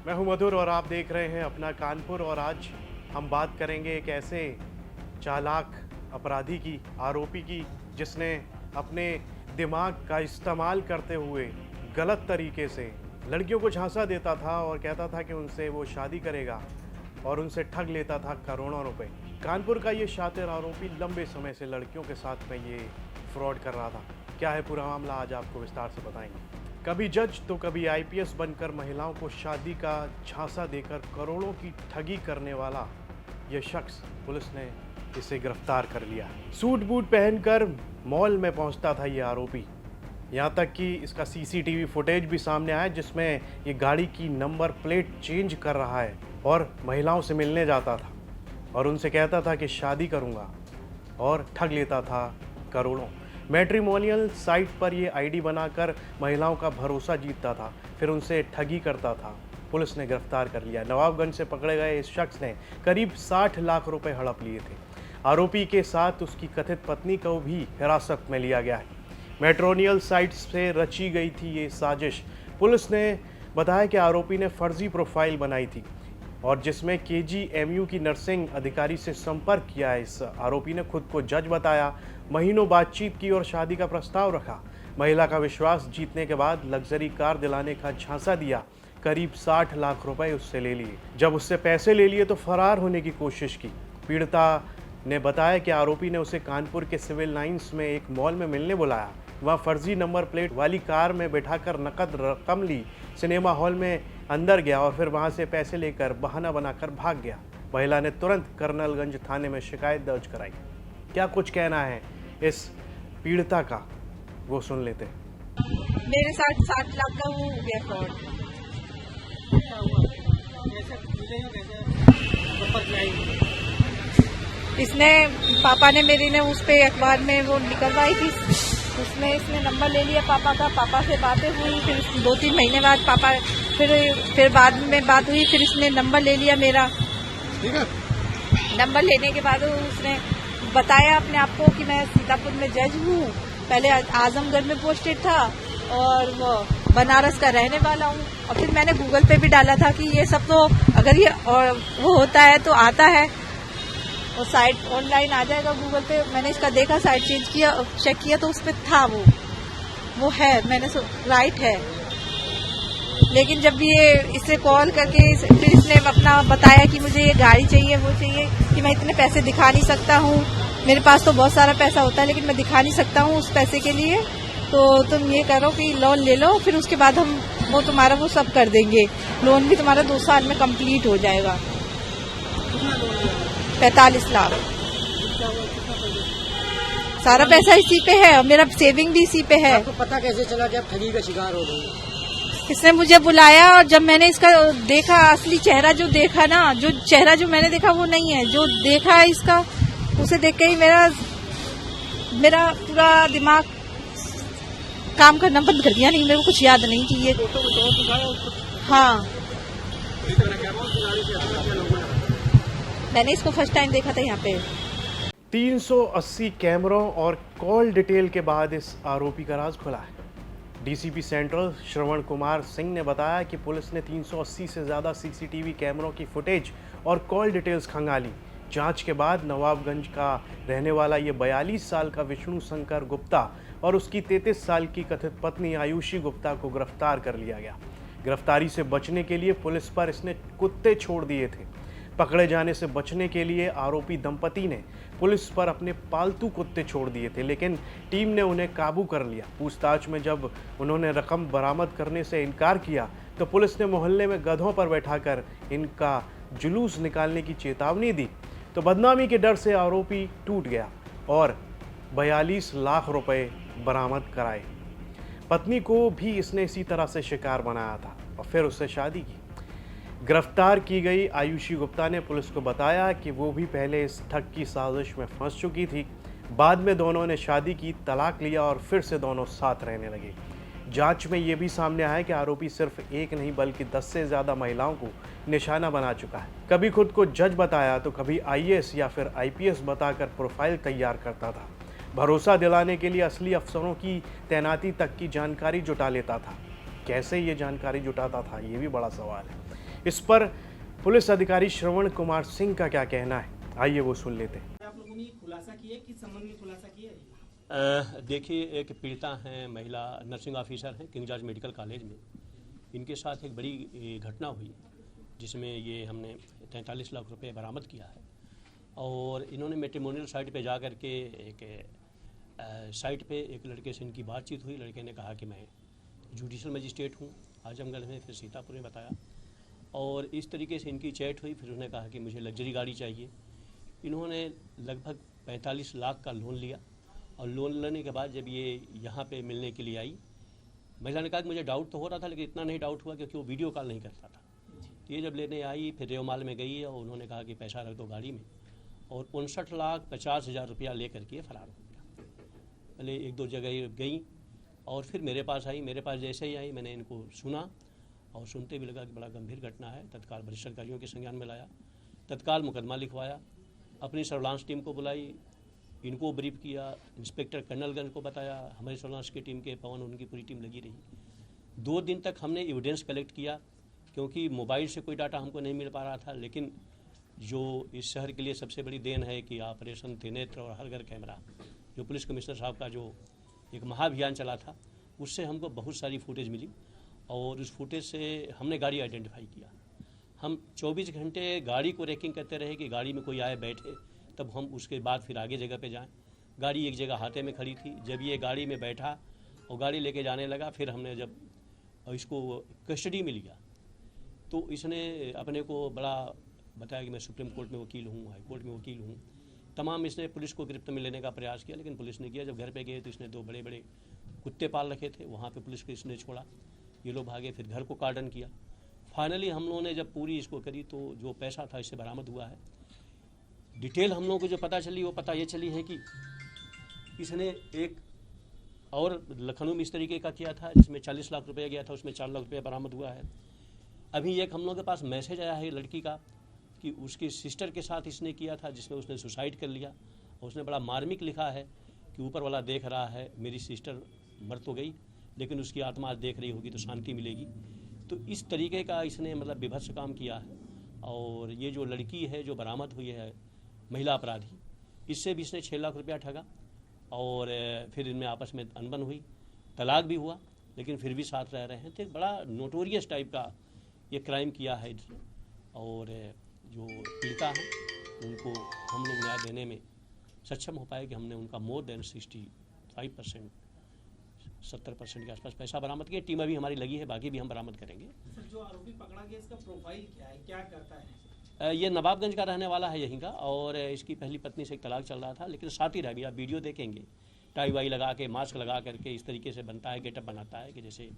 मैं हूं मधुर और आप देख रहे हैं अपना कानपुर। और आज हम बात करेंगे एक ऐसे चालाक अपराधी की, आरोपी की, जिसने अपने दिमाग का इस्तेमाल करते हुए गलत तरीके से लड़कियों को झांसा देता था और कहता था कि उनसे वो शादी करेगा और उनसे ठग लेता था करोड़ों रुपए। कानपुर का ये शातिर आरोपी लंबे समय से लड़कियों के साथ में ये फ्रॉड कर रहा था। क्या है पूरा मामला, आज आपको विस्तार से बताएंगे। कभी जज तो कभी आईपीएस बनकर महिलाओं को शादी का झांसा देकर करोड़ों की ठगी करने वाला यह शख्स, पुलिस ने इसे गिरफ्तार कर लिया। सूट बूट पहनकर मॉल में पहुंचता था ये आरोपी। यहाँ तक कि इसका सीसीटीवी फुटेज भी सामने आया जिसमें ये गाड़ी की नंबर प्लेट चेंज कर रहा है और महिलाओं से मिलने जाता था और उनसे कहता था कि शादी करूँगा और ठग लेता था करोड़ों। मैट्रिमोनियल साइट पर ये आईडी बनाकर महिलाओं का भरोसा जीतता था, फिर उनसे ठगी करता था। पुलिस ने गिरफ्तार कर लिया। नवाबगंज से पकड़े गए इस शख्स ने करीब 60 लाख रुपए हड़प लिए थे। आरोपी के साथ उसकी कथित पत्नी को भी हिरासत में लिया गया है। मैट्रिमोनियल साइट से रची गई थी ये साजिश। पुलिस ने बताया कि आरोपी ने फर्जी प्रोफाइल बनाई थी और जिसमें केजीएमयू की नर्सिंग अधिकारी से संपर्क किया है। इस आरोपी ने खुद को जज बताया, महीनों बातचीत की और शादी का प्रस्ताव रखा। महिला का विश्वास जीतने के बाद लग्जरी कार दिलाने का झांसा दिया। करीब 60 लाख रुपए उससे ले लिए। जब उससे पैसे ले लिए तो फरार होने की कोशिश की। पीड़िता ने बताया कि आरोपी ने उसे कानपुर के सिविल लाइंस में एक मॉल में मिलने बुलाया। वहाँ फर्जी नंबर प्लेट वाली कार में बैठाकर नकद रकम ली, सिनेमा हॉल में अंदर गया और फिर वहां से पैसे लेकर बहाना बनाकर भाग गया। महिला ने तुरंत कर्नलगंज थाने में शिकायत दर्ज कराई। क्या कुछ कहना है इस पीड़िता का, वो सुन लेते हैं। मेरे साथ 60 लाख का वो हो गया फ्रॉड। इसने पापा ने मेरी ने उस पे अखबार में वो निकलवाई थी, उसमें इसने नंबर ले लिया पापा का। पापा से बातें हुई, फिर 2-3 महीने बाद पापा फिर बाद में बात हुई, फिर इसने नंबर ले लिया मेरा। ठीक है। नंबर लेने के बाद उसने बताया अपने आप को कि मैं सीतापुर में जज हूँ, पहले आजमगढ़ में पोस्टेड था और वो बनारस का रहने वाला हूँ। और फिर मैंने गूगल पे भी डाला था कि ये सब तो अगर ये वो होता है तो आता है और साइट ऑनलाइन आ जाएगा गूगल पे। मैंने इसका देखा, साइट चेंज किया, चेक किया तो उस पर था वो है, मैंने राइट है। लेकिन जब ये इससे कॉल करके फिर इसने अपना बताया कि मुझे ये गाड़ी चाहिए, वो चाहिए, कि मैं इतने पैसे दिखा नहीं सकता हूँ, मेरे पास तो बहुत सारा पैसा होता है लेकिन मैं दिखा नहीं सकता हूँ उस पैसे के लिए, तो तुम ये करो कि लोन ले लो, फिर उसके बाद हम वो तुम्हारा वो सब कर देंगे, लोन भी तुम्हारा 2 साल में कंप्लीट हो जाएगा। 45 लाख सारा पैसा इसी पे है और मेरा सेविंग भी इसी पे है। आपको पता कैसे चला कि आप ठगी का शिकार हो गए? इसने मुझे बुलाया और जब मैंने इसका देखा, असली चेहरा जो देखा ना, जो चेहरा जो मैंने देखा वो नहीं है, जो देखा है इसका, उसे देख के ही मेरा पूरा दिमाग काम करना बंद कर दिया। नहीं, मेरे को कुछ याद नहीं कि ये हाँ, मैंने इसको फर्स्ट टाइम देखा था यहाँ पे। 380 कैमरों और कॉल डिटेल के बाद इस आरोपी का राज खुला है। डीसीपी सेंट्रल श्रवण कुमार सिंह ने बताया कि पुलिस ने 380 से ज़्यादा सीसीटीवी कैमरों की फुटेज और कॉल डिटेल्स खंगाली। जांच के बाद नवाबगंज का रहने वाला ये 42 साल का विष्णु शंकर गुप्ता और उसकी 33 साल की कथित पत्नी आयुषी गुप्ता को गिरफ्तार कर लिया गया। गिरफ्तारी से बचने के लिए पुलिस पर इसने कुत्ते छोड़ दिए थे। पकड़े जाने से बचने के लिए आरोपी दंपति ने पुलिस पर अपने पालतू कुत्ते छोड़ दिए थे, लेकिन टीम ने उन्हें काबू कर लिया। पूछताछ में जब उन्होंने रकम बरामद करने से इनकार किया तो पुलिस ने मोहल्ले में गधों पर बैठाकर इनका जुलूस निकालने की चेतावनी दी, तो बदनामी के डर से आरोपी टूट गया और 42 लाख रुपए बरामद कराए। पत्नी को भी इसने इसी तरह से शिकार बनाया था और फिर उससे शादी की। गिरफ्तार की गई आयुषी गुप्ता ने पुलिस को बताया कि वो भी पहले इस ठग की साजिश में फंस चुकी थी। बाद में दोनों ने शादी की, तलाक लिया और फिर से दोनों साथ रहने लगे। जांच में ये भी सामने आया कि आरोपी सिर्फ एक नहीं बल्कि 10 से ज़्यादा महिलाओं को निशाना बना चुका है। कभी खुद को जज बताया तो कभी आईएएस या फिर आईपीएस बताकर प्रोफाइल तैयार करता था। भरोसा दिलाने के लिए असली अफसरों की तैनाती तक की जानकारी जुटा लेता था। कैसे ये जानकारी जुटाता था, ये भी बड़ा सवाल है। इस पर पुलिस अधिकारी श्रवण कुमार सिंह का क्या कहना है, आइए वो सुन लेते हैं। आप लोगों ने खुलासा किया, किस संबंध में खुलासा किया है? देखिए, एक पीड़िता हैं, महिला नर्सिंग ऑफिसर हैं किंग जॉर्ज मेडिकल कॉलेज में। इनके साथ एक बड़ी घटना हुई जिसमें ये हमने 43 लाख रुपए बरामद किया है। और इन्होंने मैट्रिमोनियल साइट पे जा कर के एक साइट पे एक लड़के से इनकी बातचीत हुई। लड़के ने कहा कि मैं जुडिशल मजिस्ट्रेट हूँ आजमगढ़ में, फिर सीतापुर में बताया। और इस तरीके से इनकी चैट हुई। फिर उन्होंने कहा कि मुझे लग्जरी गाड़ी चाहिए। इन्होंने लगभग 45 लाख का लोन लिया। और लोन लेने के बाद जब ये यहाँ पे मिलने के लिए आई, महिला ने कहा कि मुझे डाउट तो हो रहा था, लेकिन इतना नहीं डाउट हुआ क्योंकि वो वीडियो कॉल नहीं करता था। ये जब लेने आई, फिर रेवमाल में गई और उन्होंने कहा कि पैसा रख दो गाड़ी में, और 59,50,000 रुपया ले करके फरार हो गया। पहले एक दो जगह गई और फिर मेरे पास आई। मेरे पास जैसे ही आई, मैंने इनको सुना और सुनते भी लगा कि बड़ा गंभीर घटना है। तत्काल वरिष्ठ अधिकारियों के संज्ञान में लाया, तत्काल मुकदमा लिखवाया, अपनी सर्विलांस टीम को बुलाई, इनको ब्रीफ किया, इंस्पेक्टर कर्नलगंज को बताया, हमारी सर्विलांस की टीम के पवन, उनकी पूरी टीम लगी रही। 2 दिन तक हमने एविडेंस कलेक्ट किया क्योंकि मोबाइल से कोई डाटा हमको नहीं मिल पा रहा था। लेकिन जो इस शहर के लिए सबसे बड़ी देन है कि ऑपरेशन त्रिनेत्र और हर घर कैमरा, जो पुलिस कमिश्नर साहब का जो एक महाअभियान चला था, उससे हमको बहुत सारी फुटेज मिली। और उस फुटेज से हमने गाड़ी आइडेंटिफाई किया। हम 24 घंटे गाड़ी को रेकिंग करते रहे कि गाड़ी में कोई आए बैठे, तब हम उसके बाद फिर आगे जगह पे जाएं। गाड़ी एक जगह हाथे में खड़ी थी। जब ये गाड़ी में बैठा और गाड़ी लेके जाने लगा, फिर हमने जब इसको कस्टडी में लिया तो इसने अपने को बड़ा बताया कि मैं सुप्रीम कोर्ट में वकील हूँ, हाई कोर्ट में वकील हूँ। तमाम इसने पुलिस को गिरफ्त में लेने का प्रयास किया, लेकिन पुलिस ने किया। जब घर पे गए तो इसने 2 बड़े बड़े कुत्ते पाल रखे थे, वहाँ पे पुलिस को इसने छोड़ा, ये लोग भागे। फिर घर को कार्डन किया। फाइनली हम लोगों ने जब पूरी इसको करी तो जो पैसा था इससे बरामद हुआ है। डिटेल हम लोगों को जो पता चली, वो पता ये चली है कि इसने एक और लखनऊ में इस तरीके का किया था जिसमें 40 लाख रुपया गया था, उसमें 4 लाख रुपया बरामद हुआ है। अभी एक हम लोगों के पास मैसेज आया है लड़की का कि उसकी सिस्टर के साथ इसने किया था, जिसमें उसने सुसाइड कर लिया। और उसने बड़ा मार्मिक लिखा है कि ऊपर वाला देख रहा है, मेरी सिस्टर मर तो गई लेकिन उसकी आत्मा देख रही होगी तो शांति मिलेगी। तो इस तरीके का इसने मतलब विभत्स काम किया है। और ये जो लड़की है जो बरामद हुई है महिला अपराधी, इससे भी इसने 6 लाख रुपया ठगा। और फिर इनमें आपस में अनबन हुई, तलाक भी हुआ, लेकिन फिर भी साथ रह रहे हैं। तो एक बड़ा नोटोरियस टाइप का ये क्राइम किया है इसने। और जो पीड़िता हैं उनको हम लोग न्याय देने में सक्षम हो पाए कि हमने उनका मोर देन 65%, 70% के आसपास पैसा बरामद किया। टीम अभी हमारी लगी है, बाकी भी हम बरामद करेंगे। सर, जो आरोपी पकड़ा गया इसका प्रोफाइल क्या है, क्या करता है? ये नवाबगंज का रहने वाला है यहीं का, और इसकी पहली पत्नी से एक तलाक चल रहा था, लेकिन साथ ही रह गया। वीडियो देखेंगे, टाई वाई लगा के, मास्क लगा करके इस तरीके से बनता है, गेटअप बनाता है कि जैसे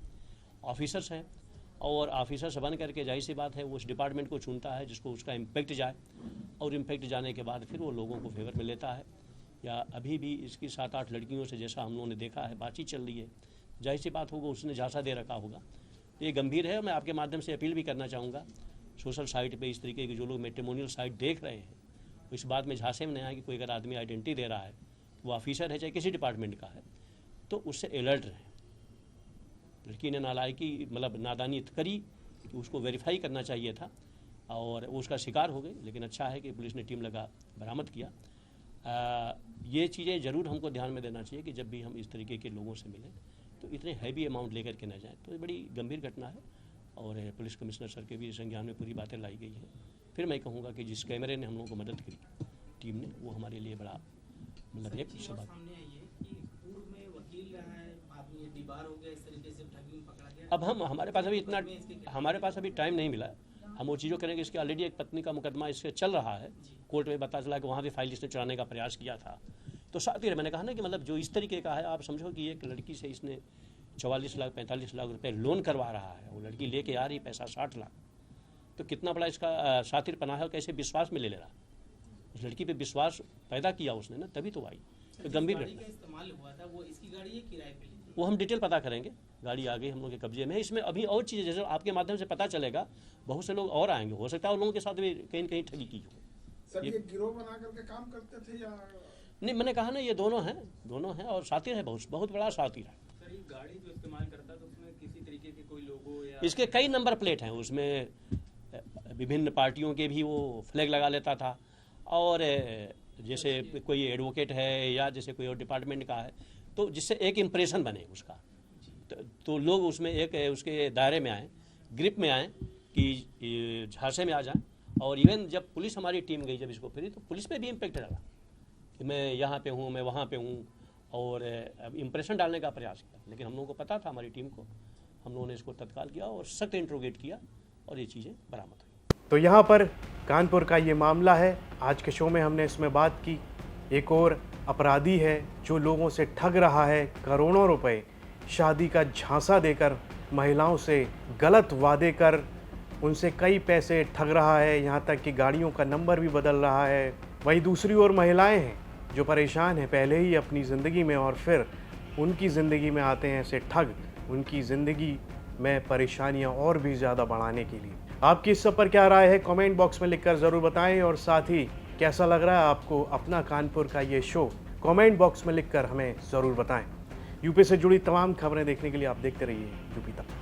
ऑफिसर्स हैं। और ऑफिसर से बन करके जाहिर सी बात है वो उस डिपार्टमेंट को चुनता है जिसको उसका इम्पैक्ट जाए, और इम्पैक्ट जाने के बाद फिर वो लोगों को फेवर में लेता है। या अभी भी इसकी 7-8 लड़कियों से जैसा हम लोगों ने देखा है, बातचीत चल रही है, जाहिर सी बात होगा उसने झांसा दे रखा होगा। तो ये गंभीर है। मैं आपके माध्यम से अपील भी करना चाहूँगा, सोशल साइट पे इस तरीके के जो लोग मैट्रिमोनियल साइट देख रहे हैं, तो इस बात में झांसे में नहीं आया कि कोई अगर आदमी आइडेंटिटी दे रहा है, वो ऑफिसर है चाहे किसी डिपार्टमेंट का है, तो उससे अलर्ट रहें। लड़की ने नालायकी मतलब नादानी करी कि उसको वेरीफाई करना चाहिए था, और वो उसका शिकार हो गई। लेकिन अच्छा है कि पुलिस ने टीम लगा बरामद किया। ये चीज़ें ज़रूर हमको ध्यान में देना चाहिए कि जब भी हम इस तरीके के लोगों से मिलें तो इतने हैवी अमाउंट लेकर के न जाएं। तो ये बड़ी गंभीर घटना है, और पुलिस कमिश्नर सर के भी संज्ञान में पूरी बातें लाई गई हैं। फिर मैं कहूँगा कि जिस कैमरे ने हम लोगों को मदद करी टीम ने, वो हमारे लिए बड़ा मतलब एक सुबह। सामने आई है कि पूर्व में वकील रहा है आदमी, ये डिबार हो गया, इस तरीके से ठगी में पकड़ा गया। अब हमारे पास अभी टाइम नहीं मिला। हम वो चीज़ों करेंगे। इसकी ऑलरेडी एक पत्नी का मुकदमा इससे चल रहा है कोर्ट में। पता चला कि वहाँ भी फाइल इसने चुराने का प्रयास किया था। तो साथ ही मैंने कहा ना कि मतलब जो इस तरीके का है, आप समझो कि एक लड़की से इसने 44 लाख 45 लाख रुपए लोन करवा रहा है, वो लड़की लेके आ रही पैसा 60 लाख। तो कितना बड़ा इसका शातिर पना है, और कैसे विश्वास में ले रहा। उस लड़की पे विश्वास पैदा किया उसने ना, तभी तो आई। तो गंभीर घटना। इस्तेमाल हुआ था वो इसकी गाड़ी है, किराए पे ली थी? वो हम डिटेल पता करेंगे। गाड़ी आ गई हम लोग के कब्जे में। इसमें अभी और चीज़ें जैसे आपके माध्यम से पता चलेगा, बहुत से लोग और आएंगे, हो सकता है उन लोगों के साथ भी कहीं न कहीं ठगी की हो। सर ये गिरोह बना करके काम करते थे या नहीं, मैंने कहा ना ये दोनों हैं और साथी है, बहुत बड़ा साथी है। सर ये गाड़ी जो इस्तेमाल करता है तो उसमें किसी तरीके के कोई लोगो या इसके कई नंबर प्लेट हैं, उसमें विभिन्न पार्टियों के भी वो फ्लैग लगा लेता था। और जैसे कोई एडवोकेट है या जैसे कोई और डिपार्टमेंट का है, तो जिससे एक इम्प्रेशन बने उसका, तो लोग उसमें एक उसके दायरे में आए, ग्रिप में आए कि झांसे में आ जाएं। और इवन जब पुलिस हमारी टीम गई जब इसको फिरी, तो पुलिस पे भी इम्पेक्ट डाला कि मैं यहाँ पे हूँ, मैं वहाँ पे हूँ, और इम्प्रेशन डालने का प्रयास किया। लेकिन हम लोगों को पता था, हमारी टीम को, हम लोगों ने इसको तत्काल किया और सख्त इंट्रोगेट किया और ये चीज़ें बरामद हुई। तो यहाँ पर कानपुर का ये मामला है। आज के शो में हमने इसमें बात की। एक और अपराधी है जो लोगों से ठग रहा है करोड़ों रुपए, शादी का झांसा देकर महिलाओं से गलत वादे कर उनसे कई पैसे ठग रहा है, यहाँ तक कि गाड़ियों का नंबर भी बदल रहा है। वहीं दूसरी ओर महिलाएं हैं जो परेशान हैं पहले ही अपनी ज़िंदगी में, और फिर उनकी ज़िंदगी में आते हैं ऐसे ठग, उनकी ज़िंदगी में परेशानियां और भी ज़्यादा बढ़ाने के लिए। आपकी इस सब पर क्या राय है, कमेंट बॉक्स में लिखकर ज़रूर बताएं। और साथ ही कैसा लग रहा है आपको अपना कानपुर का ये शो, कमेंट बॉक्स में लिखकर हमें ज़रूर बताएं। यूपी से जुड़ी तमाम खबरें देखने के लिए आप देखते रहिए यूपी तक।